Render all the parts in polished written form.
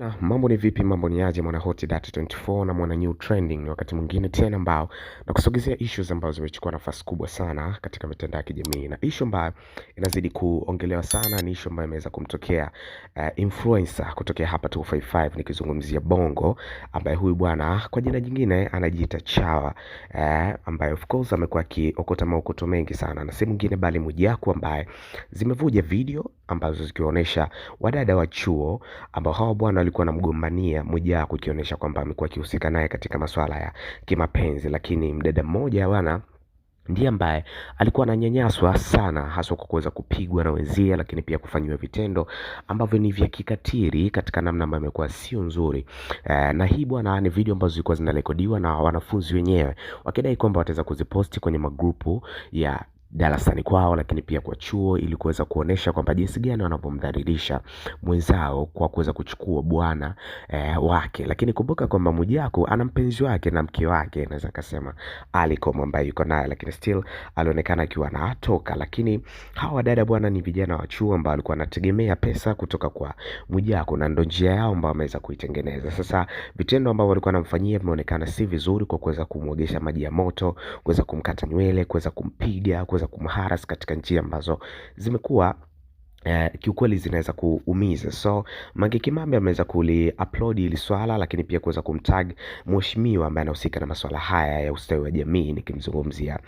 Na mambo ni vipi, mambo ni aje mwana Hot Data 24 na mwana New Trending. Ni wakati mwingine tena ambao na kusogezea issues ambazo zimechukua nafasi kubwa sana katika mitandao ya kijamii, na issue ambayo inazidi kuongelewa sana ni issue ambayo imeweza kumtokea influencer kutokea hapa 255, nikizungumzia Bongo, ambaye huyu bwana kwa jina jingine anajiita Chawa, ambaye of course amekuwa akiokota maokoto mengi sana, na si mwingine bali Mwijaku, ambaye zimevuja video ambazo zikionyesha wadada wa chuo ambao hao bwana walikuwa wanamgombania Mwijaku, ikionyesha kwamba amekuwa akihusika naye katika masuala ya kimapenzi. Lakini mdada mmoja bwana ndiye ambaye alikuwa ananyanyaswa sana, haswa kwa kuweza kupigwa na wenzie, lakini pia kufanywa vitendo ambavyo ni vya kikatili katika namna ambayo imekuwa sio nzuri. Na hii bwana ni video ambazo zilikuwa zinarekodiwa na wanafunzi wenyewe, wakidai kwamba wataweza kuziposti kwenye magrupu ya darasani kwao, lakini pia kwa chuo, ili kuweza kuonesha kwamba jinsi gani wanapomdhalilisha mwenzao kwa kuweza kuchukua bwana wake. Lakini kumbuka kwamba Mwijaku ana mpenzi wake na mke wake, naweza kusema Alicom, ambaye yuko naye, lakini still alionekana akiwa anatoka. Lakini hawa wadada bwana ni vijana wa chuo ambao walikuwa wanategemea pesa kutoka kwa Mwijaku, na ndo njia yao ambao wameweza kuitengeneza. Sasa vitendo ambavyo walikuwa wanamfanyia vimeonekana si vizuri, kwa kuweza kumwogesha maji ya moto, kuweza kumkata nywele, kuweza kumpiga, kuweza kumharas katika njia ambazo zimekuwa kiukweli zinaweza kuumiza. So Mange Kimambi ameweza upload ili swala, lakini pia kuweza kumtag mheshimiwa ambaye anahusika na masuala haya ya ustawi wa jamii, nikimzungumzia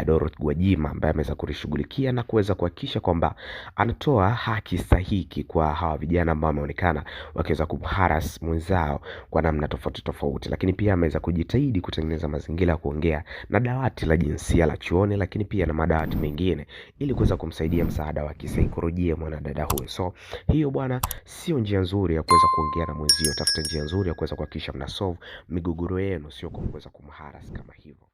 Dorothy Gwajima, ambaye ameweza kulishughulikia na kuweza kuhakikisha kwamba anatoa haki stahiki kwa hawa vijana ambao wameonekana wakiweza kumharas mwenzao kwa namna tofauti tofauti. Lakini pia ameweza kujitahidi kutengeneza mazingira ya kuongea na dawati la jinsia la chuoni, lakini pia na madawati mengine, ili kuweza kumsaidia msaada wa kisaikolojia mwanadada huyo. So hiyo bwana sio njia nzuri ya kuweza kuongea na mwenzio. Tafuta njia nzuri ya kuweza kuhakikisha mna solve migogoro yenu, sio kwa kuweza kumharas kama hivyo.